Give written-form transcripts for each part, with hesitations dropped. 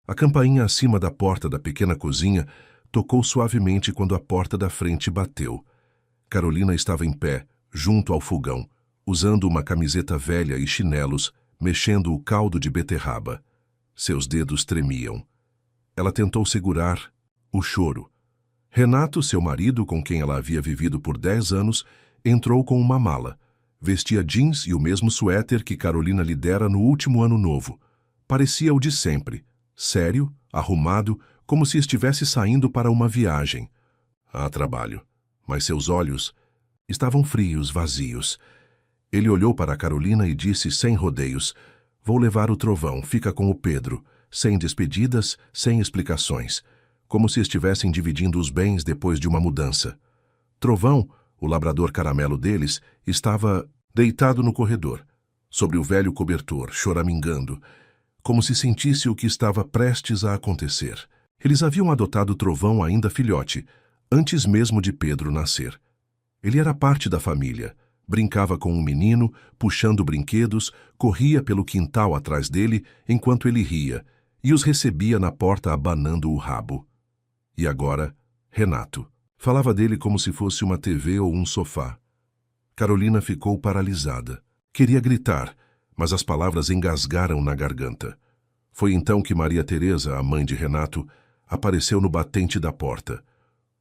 A campainha acima da porta da pequena cozinha tocou suavemente quando a porta da frente bateu. Carolina estava em pé, junto ao fogão, usando uma camiseta velha e chinelos, mexendo o caldo de beterraba. Seus dedos tremiam. Ela tentou segurar o choro. Renato, seu marido, com quem ela havia vivido por 10 anos, entrou com uma mala. Vestia jeans e o mesmo suéter que Carolina lhe dera no último ano novo. Parecia o de sempre, sério, arrumado, como se estivesse saindo para uma viagem. A trabalho. Mas seus olhos estavam frios, vazios. Ele olhou para Carolina e disse sem rodeios: "Vou levar o Trovão, fica com o Pedro", sem despedidas, sem explicações, como se estivessem dividindo os bens depois de uma mudança. Trovão, o labrador caramelo deles, estava deitado no corredor, sobre o velho cobertor, choramingando, como se sentisse o que estava prestes a acontecer. Eles haviam adotado Trovão ainda filhote, antes mesmo de Pedro nascer. Ele era parte da família, brincava com um menino, puxando brinquedos, corria pelo quintal atrás dele enquanto ele ria, e os recebia na porta abanando o rabo. E agora, Renato. Falava dele como se fosse uma TV ou um sofá. Carolina ficou paralisada. Queria gritar, mas as palavras engasgaram na garganta. Foi então que Maria Teresa, a mãe de Renato, apareceu no batente da porta.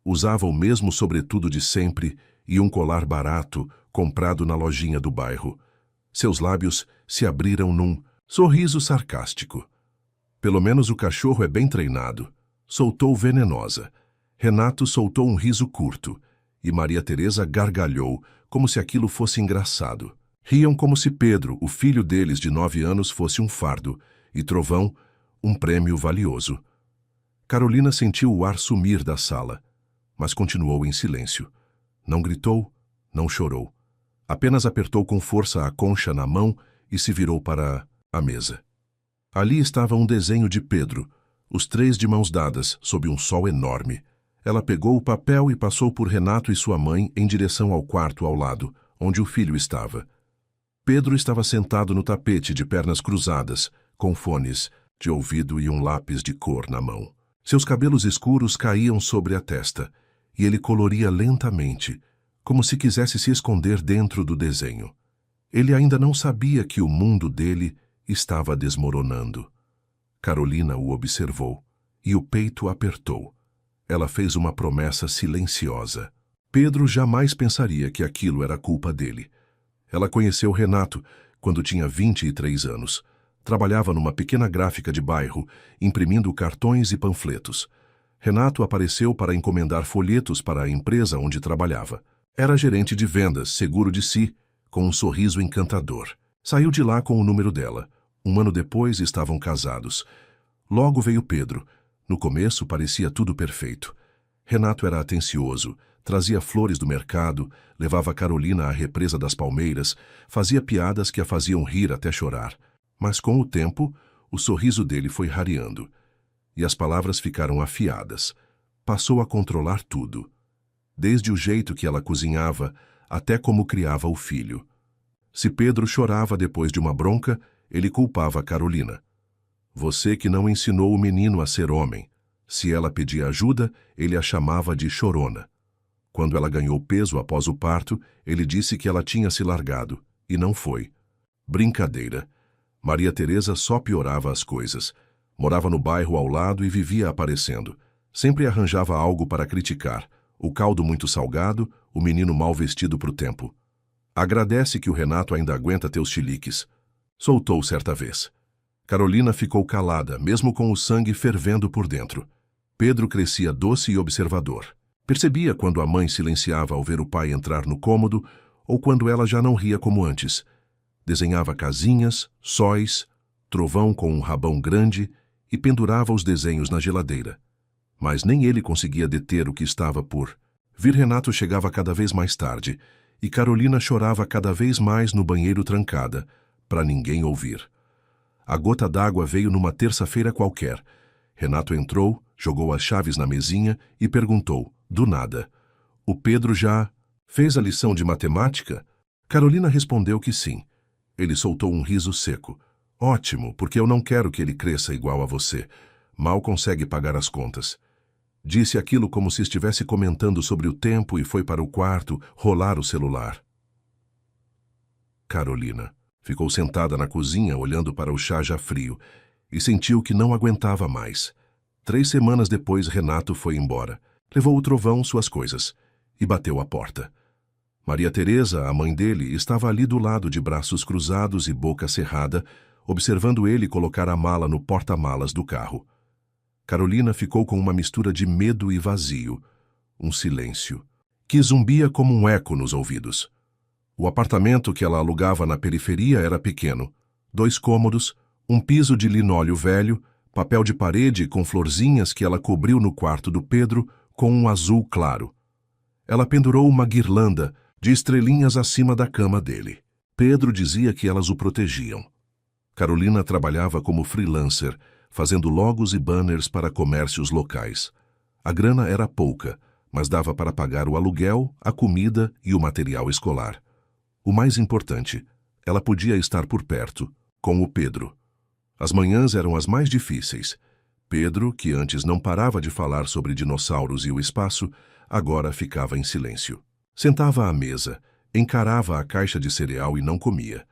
Usava o mesmo sobretudo de sempre e um colar barato comprado na lojinha do bairro. Seus lábios se abriram num sorriso sarcástico. "Pelo menos o cachorro é bem treinado", soltou venenosa. Renato soltou um riso curto, e Maria Teresa gargalhou, como se aquilo fosse engraçado. Riam como se Pedro, o filho deles de 9 anos, fosse um fardo, e Trovão, um prêmio valioso. Carolina sentiu o ar sumir da sala, mas continuou em silêncio. Não gritou, não chorou. Apenas apertou com força a concha na mão e se virou para a mesa. Ali estava um desenho de Pedro, os 3 de mãos dadas, sob um sol enorme. Ela pegou o papel e passou por Renato e sua mãe em direção ao quarto ao lado, onde o filho estava. Pedro estava sentado no tapete de pernas cruzadas, com fones de ouvido e um lápis de cor na mão. Seus cabelos escuros caíam sobre a testa, e ele coloria lentamente, como se quisesse se esconder dentro do desenho. Ele ainda não sabia que o mundo dele estava desmoronando. Carolina o observou, e o peito apertou. Ela fez uma promessa silenciosa. Pedro jamais pensaria que aquilo era culpa dele. Ela conheceu Renato quando tinha 23 anos. Trabalhava numa pequena gráfica de bairro, imprimindo cartões e panfletos. Renato apareceu para encomendar folhetos para a empresa onde trabalhava. Era gerente de vendas, seguro de si, com um sorriso encantador. Saiu de lá com o número dela. Um ano depois estavam casados. Logo veio Pedro. No começo parecia tudo perfeito. Renato era atencioso, trazia flores do mercado, levava Carolina à represa das Palmeiras, fazia piadas que a faziam rir até chorar. Mas com o tempo, o sorriso dele foi rareando. E as palavras ficaram afiadas. Passou a controlar tudo. Desde o jeito que ela cozinhava, até como criava o filho. Se Pedro chorava depois de uma bronca, ele culpava Carolina. "Você que não ensinou o menino a ser homem." Se ela pedia ajuda, ele a chamava de chorona. Quando ela ganhou peso após o parto, ele disse que ela tinha se largado, e não foi. Brincadeira. Maria Teresa só piorava as coisas. Morava no bairro ao lado e vivia aparecendo. Sempre arranjava algo para criticar. O caldo muito salgado, o menino mal vestido pro tempo. "Agradece que o Renato ainda aguenta teus chiliques", soltou certa vez. Carolina ficou calada, mesmo com o sangue fervendo por dentro. Pedro crescia doce e observador. Percebia quando a mãe silenciava ao ver o pai entrar no cômodo ou quando ela já não ria como antes. Desenhava casinhas, sóis, Trovão com um rabão grande e pendurava os desenhos na geladeira. Mas nem ele conseguia deter o que estava por vir. Renato chegava cada vez mais tarde e Carolina chorava cada vez mais no banheiro trancada, para ninguém ouvir. A gota d'água veio numa terça-feira qualquer. Renato entrou, jogou as chaves na mesinha e perguntou, do nada: "O Pedro já fez a lição de matemática?" Carolina respondeu que sim. Ele soltou um riso seco. "Ótimo, porque eu não quero que ele cresça igual a você. Mal consegue pagar as contas. Disse aquilo como se estivesse comentando sobre o tempo e foi para o quarto rolar o celular. Carolina ficou sentada na cozinha olhando para o chá já frio e sentiu que não aguentava mais. 3 semanas depois, Renato foi embora. Levou o trovão, suas coisas, e bateu à porta. Maria Teresa, a mãe dele, estava ali do lado de braços cruzados e boca cerrada, observando ele colocar a mala no porta-malas do carro. Carolina ficou com uma mistura de medo e vazio, um silêncio, que zumbia como um eco nos ouvidos. O apartamento que ela alugava na periferia era pequeno, 2 cômodos, um piso de linóleo velho, papel de parede com florzinhas que ela cobriu no quarto do Pedro com um azul claro. Ela pendurou uma guirlanda de estrelinhas acima da cama dele. Pedro dizia que elas o protegiam. Carolina trabalhava como freelancer, fazendo logos e banners para comércios locais. A grana era pouca, mas dava para pagar o aluguel, a comida e o material escolar. O mais importante, ela podia estar por perto, com o Pedro. As manhãs eram as mais difíceis. Pedro, que antes não parava de falar sobre dinossauros e o espaço, agora ficava em silêncio. Sentava à mesa, encarava a caixa de cereal e não comia.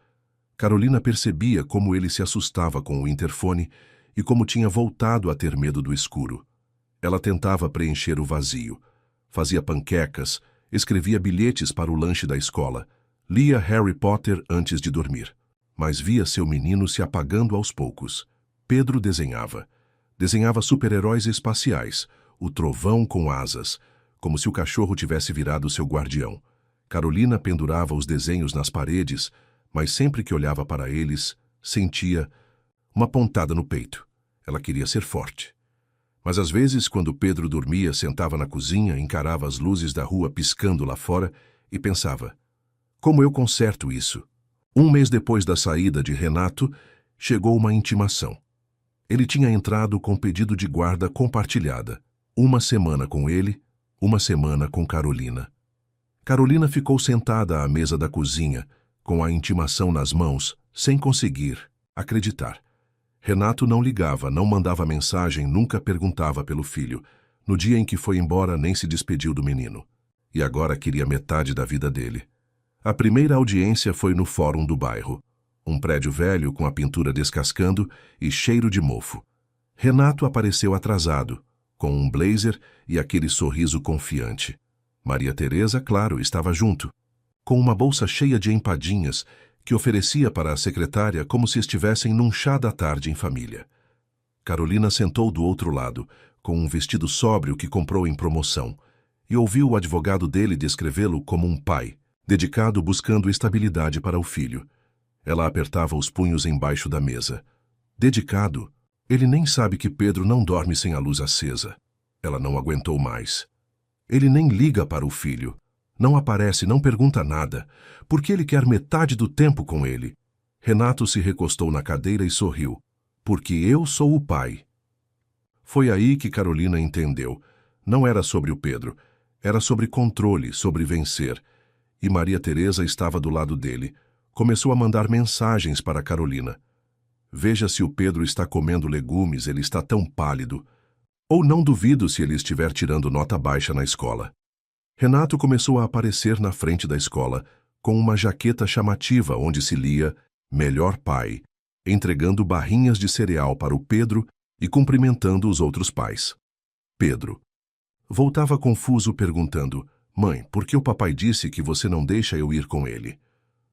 Carolina percebia como ele se assustava com o interfone e como tinha voltado a ter medo do escuro. Ela tentava preencher o vazio. Fazia panquecas, escrevia bilhetes para o lanche da escola, lia Harry Potter antes de dormir. Mas via seu menino se apagando aos poucos. Pedro desenhava. Desenhava super-heróis espaciais, o trovão com asas, como se o cachorro tivesse virado seu guardião. Carolina pendurava os desenhos nas paredes, mas sempre que olhava para eles, sentia uma pontada no peito. Ela queria ser forte. Mas às vezes, quando Pedro dormia, sentava na cozinha, encarava as luzes da rua piscando lá fora e pensava: como eu conserto isso? 1 mês depois da saída de Renato, chegou uma intimação. Ele tinha entrado com pedido de guarda compartilhada. 1 semana com ele, 1 semana com Carolina. Carolina ficou sentada à mesa da cozinha, com a intimação nas mãos, sem conseguir acreditar. Renato não ligava, não mandava mensagem, nunca perguntava pelo filho. No dia em que foi embora, nem se despediu do menino. E agora queria metade da vida dele. A primeira audiência foi no fórum do bairro. Um prédio velho com a pintura descascando e cheiro de mofo. Renato apareceu atrasado, com um blazer e aquele sorriso confiante. Maria Teresa, claro, estava junto, com uma bolsa cheia de empadinhas que oferecia para a secretária como se estivessem num chá da tarde em família. Carolina sentou do outro lado, com um vestido sóbrio que comprou em promoção, e ouviu o advogado dele descrevê-lo como um pai, dedicado buscando estabilidade para o filho. Ela apertava os punhos embaixo da mesa. Dedicado? Ele nem sabe que Pedro não dorme sem a luz acesa. Ela não aguentou mais. Ele nem liga para o filho. Não aparece, não pergunta nada. Por que ele quer metade do tempo com ele? Renato se recostou na cadeira e sorriu. Porque eu sou o pai. Foi aí que Carolina entendeu. Não era sobre o Pedro. Era sobre controle, sobre vencer. E Maria Teresa estava do lado dele. Começou a mandar mensagens para Carolina. Veja se o Pedro está comendo legumes, ele está tão pálido. Ou não duvido se ele estiver tirando nota baixa na escola. Renato começou a aparecer na frente da escola, com uma jaqueta chamativa onde se lia Melhor Pai, entregando barrinhas de cereal para o Pedro e cumprimentando os outros pais. Pedro voltava confuso perguntando: mãe, por que o papai disse que você não deixa eu ir com ele?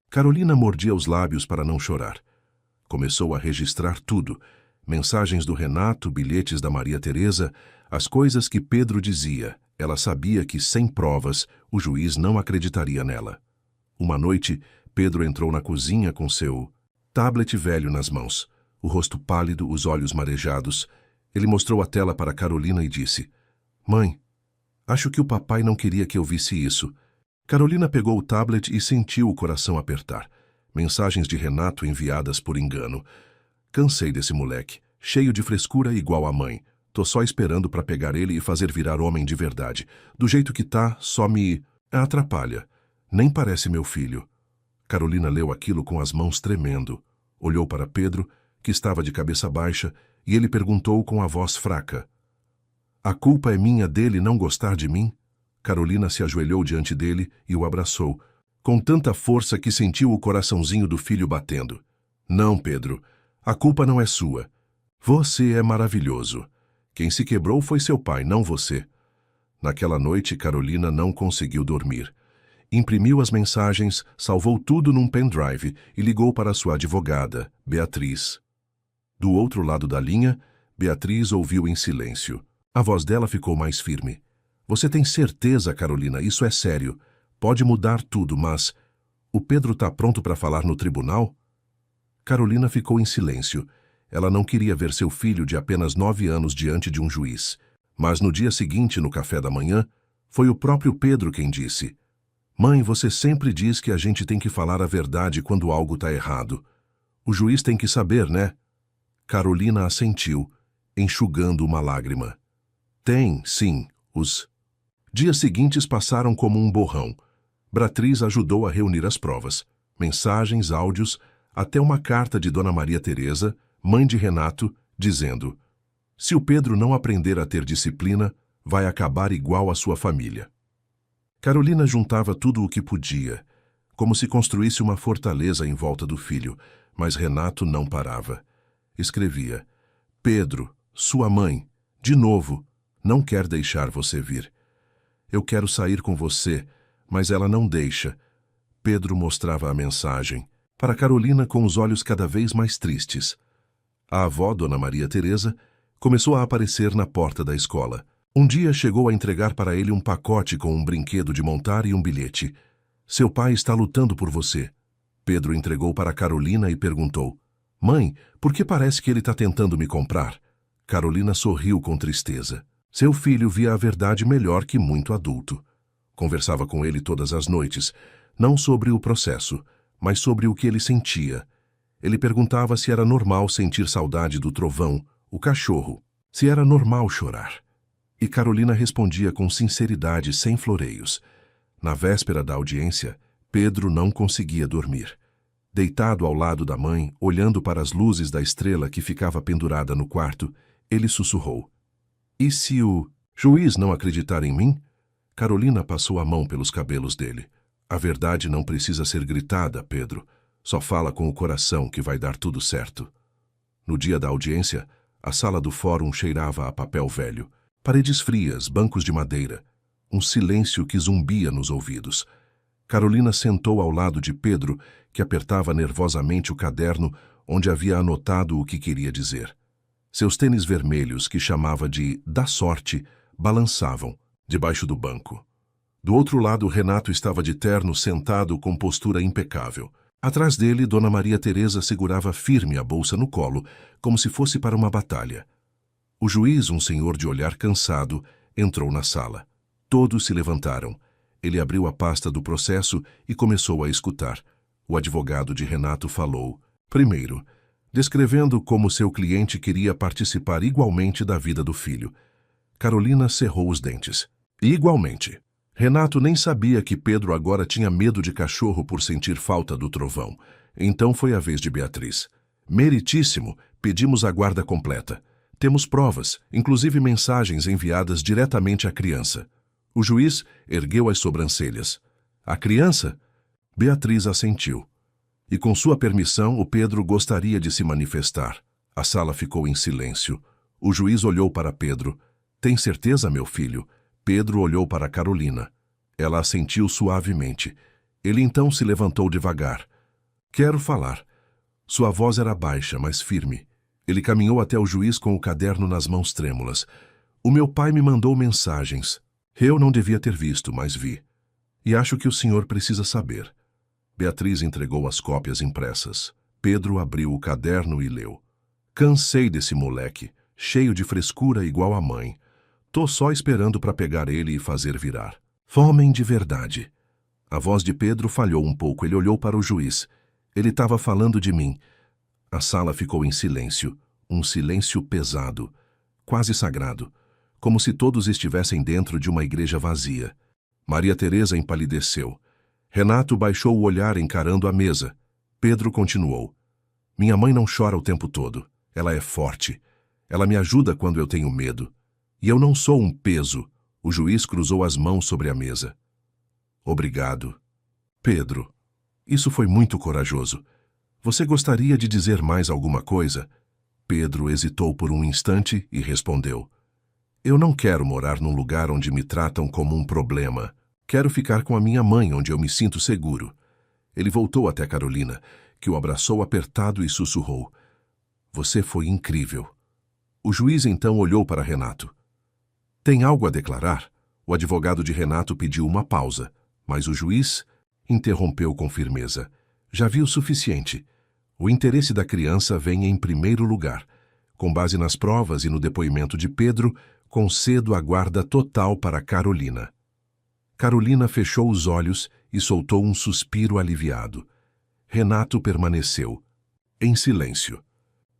Carolina mordia os lábios para não chorar. Começou a registrar tudo: mensagens do Renato, bilhetes da Maria Teresa, as coisas que Pedro dizia. Ela sabia que, sem provas, o juiz não acreditaria nela. Uma noite, Pedro entrou na cozinha com seu tablet velho nas mãos, o rosto pálido, os olhos marejados. Ele mostrou a tela para Carolina e disse: mãe, acho que o papai não queria que eu visse isso. Carolina pegou o tablet e sentiu o coração apertar. Mensagens de Renato enviadas por engano. Cansei desse moleque, cheio de frescura igual a mãe. Tô só esperando para pegar ele e fazer virar homem de verdade. Do jeito que tá, só me atrapalha. Nem parece meu filho. Carolina leu aquilo com as mãos tremendo. Olhou para Pedro, que estava de cabeça baixa, e ele perguntou com a voz fraca: "A culpa é minha dele não gostar de mim?" Carolina se ajoelhou diante dele e o abraçou, com tanta força que sentiu o coraçãozinho do filho batendo. "Não, Pedro, a culpa não é sua. Você é maravilhoso. Quem se quebrou foi seu pai, não você." Naquela noite, Carolina não conseguiu dormir. Imprimiu as mensagens, salvou tudo num pendrive e ligou para sua advogada, Beatriz. Do outro lado da linha, Beatriz ouviu em silêncio. A voz dela ficou mais firme. "Você tem certeza, Carolina, isso é sério. Pode mudar tudo, mas... O Pedro está pronto para falar no tribunal?" Carolina ficou em silêncio. Ela não queria ver seu filho de apenas 9 anos diante de um juiz. Mas no dia seguinte, no café da manhã, foi o próprio Pedro quem disse: "Mãe, você sempre diz que a gente tem que falar a verdade quando algo está errado. O juiz tem que saber, né?" Carolina assentiu, enxugando uma lágrima. "Tem, sim, os..." Dias seguintes passaram como um borrão. Beatriz ajudou a reunir as provas, mensagens, áudios, até uma carta de Dona Maria Teresa, mãe de Renato, dizendo: "Se o Pedro não aprender a ter disciplina, vai acabar igual a sua família." Carolina juntava tudo o que podia, como se construísse uma fortaleza em volta do filho, mas Renato não parava. Escrevia: "Pedro, sua mãe, de novo, não quer deixar você vir. Eu quero sair com você, mas ela não deixa." Pedro mostrava a mensagem para Carolina com os olhos cada vez mais tristes. A avó, Dona Maria Teresa, começou a aparecer na porta da escola. Um dia chegou a entregar para ele um pacote com um brinquedo de montar e um bilhete. "Seu pai está lutando por você." Pedro entregou para Carolina e perguntou: "Mãe, por que parece que ele está tentando me comprar?" Carolina sorriu com tristeza. Seu filho via a verdade melhor que muito adulto. Conversava com ele todas as noites, não sobre o processo, mas sobre o que ele sentia. Ele perguntava se era normal sentir saudade do trovão, o cachorro, se era normal chorar. E Carolina respondia com sinceridade, sem floreios. Na véspera da audiência, Pedro não conseguia dormir. Deitado ao lado da mãe, olhando para as luzes da estrela que ficava pendurada no quarto, ele sussurrou: "E se o juiz não acreditar em mim?" Carolina passou a mão pelos cabelos dele. "A verdade não precisa ser gritada, Pedro. Só fala com o coração que vai dar tudo certo." No dia da audiência, a sala do fórum cheirava a papel velho. Paredes frias, bancos de madeira. Um silêncio que zumbia nos ouvidos. Carolina sentou ao lado de Pedro, que apertava nervosamente o caderno onde havia anotado o que queria dizer. Seus tênis vermelhos, que chamava de "da sorte", balançavam debaixo do banco. Do outro lado, Renato estava de terno, sentado com postura impecável. Atrás dele, Dona Maria Teresa segurava firme a bolsa no colo, como se fosse para uma batalha. O juiz, um senhor de olhar cansado, entrou na sala. Todos se levantaram. Ele abriu a pasta do processo e começou a escutar. O advogado de Renato falou, primeiro, descrevendo como seu cliente queria participar igualmente da vida do filho. Carolina cerrou os dentes. Igualmente. Renato nem sabia que Pedro agora tinha medo de cachorro por sentir falta do trovão. Então foi a vez de Beatriz. Meritíssimo, pedimos a guarda completa. Temos provas, inclusive mensagens enviadas diretamente à criança. O juiz ergueu as sobrancelhas. A criança? Beatriz assentiu. E com sua permissão, o Pedro gostaria de se manifestar. A sala ficou em silêncio. O juiz olhou para Pedro. Tem certeza, meu filho? Pedro olhou para Carolina. Ela assentiu suavemente. Ele então se levantou devagar. Quero falar. Sua voz era baixa, mas firme. Ele caminhou até o juiz com o caderno nas mãos trêmulas. O meu pai me mandou mensagens. Eu não devia ter visto, mas vi. E acho que o senhor precisa saber. Beatriz entregou as cópias impressas. Pedro abriu o caderno e leu. Cansei desse moleque, cheio de frescura igual a mãe. Tô só esperando para pegar ele e fazer virar. Homem de verdade. A voz de Pedro falhou um pouco. Ele olhou para o juiz. Ele estava falando de mim. A sala ficou em silêncio. Um silêncio pesado, quase sagrado, como se todos estivessem dentro de uma igreja vazia. Maria Teresa empalideceu. Renato baixou o olhar encarando a mesa. Pedro continuou. Minha mãe não chora o tempo todo. Ela é forte. Ela me ajuda quando eu tenho medo. E eu não sou um peso. O juiz cruzou as mãos sobre a mesa. Obrigado. Pedro, isso foi muito corajoso. Você gostaria de dizer mais alguma coisa? Pedro hesitou por um instante e respondeu. Eu não quero morar num lugar onde me tratam como um problema. Quero ficar com a minha mãe, onde eu me sinto seguro. Ele voltou até Carolina, que o abraçou apertado e sussurrou. Você foi incrível. O juiz então olhou para Renato. Tem algo a declarar? O advogado de Renato pediu uma pausa, mas o juiz interrompeu com firmeza. Já vi o suficiente. O interesse da criança vem em primeiro lugar. Com base nas provas e no depoimento de Pedro, concedo a guarda total para Carolina. Carolina fechou os olhos e soltou um suspiro aliviado. Renato permaneceu, em silêncio.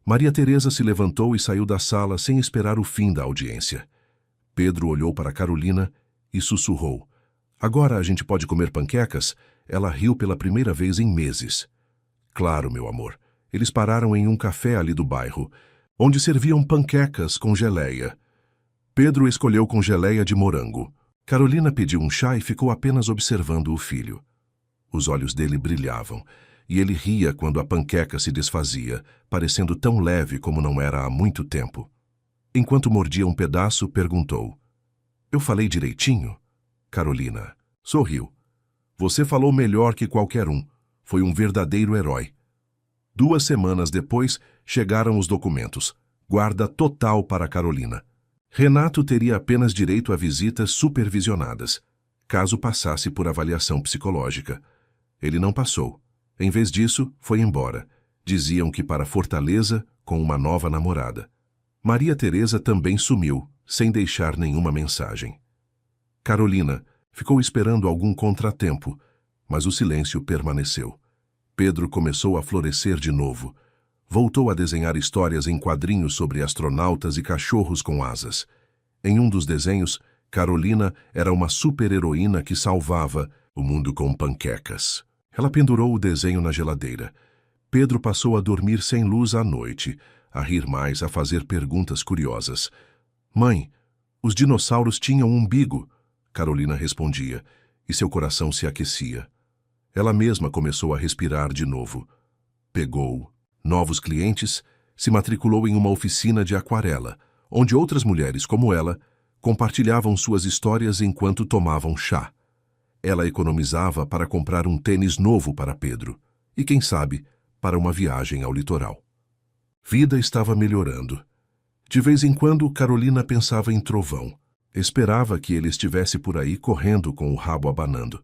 Maria Teresa se levantou e saiu da sala sem esperar o fim da audiência. Pedro olhou para Carolina e sussurrou. Agora a gente pode comer panquecas? Ela riu pela primeira vez em meses. Claro, meu amor. Eles pararam em um café ali do bairro, onde serviam panquecas com geleia. Pedro escolheu com geleia de morango. Carolina pediu um chá e ficou apenas observando o filho. Os olhos dele brilhavam, e ele ria quando a panqueca se desfazia, parecendo tão leve como não era há muito tempo. Enquanto mordia um pedaço, perguntou. Eu falei direitinho? Carolina sorriu. Você falou melhor que qualquer um. Foi um verdadeiro herói. 2 semanas depois, chegaram os documentos. Guarda total para Carolina. Renato teria apenas direito a visitas supervisionadas, caso passasse por avaliação psicológica. Ele não passou. Em vez disso, foi embora. Diziam que para Fortaleza, com uma nova namorada. Maria Teresa também sumiu, sem deixar nenhuma mensagem. Carolina ficou esperando algum contratempo, mas o silêncio permaneceu. Pedro começou a florescer de novo. Voltou a desenhar histórias em quadrinhos sobre astronautas e cachorros com asas. Em um dos desenhos, Carolina era uma super-heroína que salvava o mundo com panquecas. Ela pendurou o desenho na geladeira. Pedro passou a dormir sem luz à noite, a rir mais, a fazer perguntas curiosas. Mãe, os dinossauros tinham um umbigo, Carolina respondia, e seu coração se aquecia. Ela mesma começou a respirar de novo. Pegou novos clientes, se matriculou em uma oficina de aquarela, onde outras mulheres como ela compartilhavam suas histórias enquanto tomavam chá. Ela economizava para comprar um tênis novo para Pedro e, quem sabe, para uma viagem ao litoral. Vida estava melhorando. De vez em quando, Carolina pensava em Trovão. Esperava que ele estivesse por aí correndo com o rabo abanando.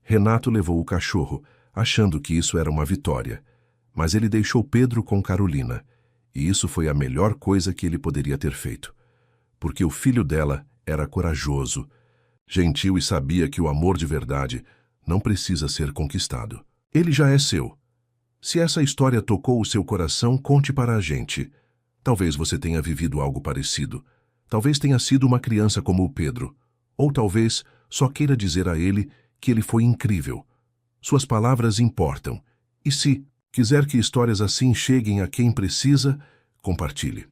Renato levou o cachorro, achando que isso era uma vitória. Mas ele deixou Pedro com Carolina, e isso foi a melhor coisa que ele poderia ter feito. Porque o filho dela era corajoso, gentil e sabia que o amor de verdade não precisa ser conquistado. Ele já é seu. Se essa história tocou o seu coração, conte para a gente. Talvez você tenha vivido algo parecido. Talvez tenha sido uma criança como o Pedro. Ou talvez só queira dizer a ele que ele foi incrível. Suas palavras importam. E se quiser que histórias assim cheguem a quem precisa, compartilhe.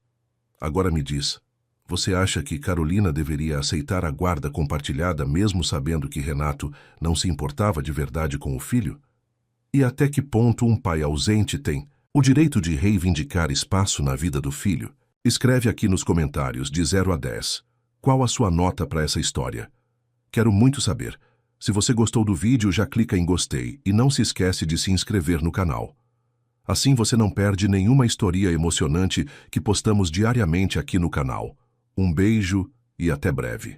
Agora me diz, você acha que Carolina deveria aceitar a guarda compartilhada mesmo sabendo que Renato não se importava de verdade com o filho? E até que ponto um pai ausente tem o direito de reivindicar espaço na vida do filho? Escreve aqui nos comentários de 0 a 10. Qual a sua nota para essa história? Quero muito saber. Se você gostou do vídeo, já clica em gostei e não se esquece de se inscrever no canal. Assim você não perde nenhuma história emocionante que postamos diariamente aqui no canal. Um beijo e até breve.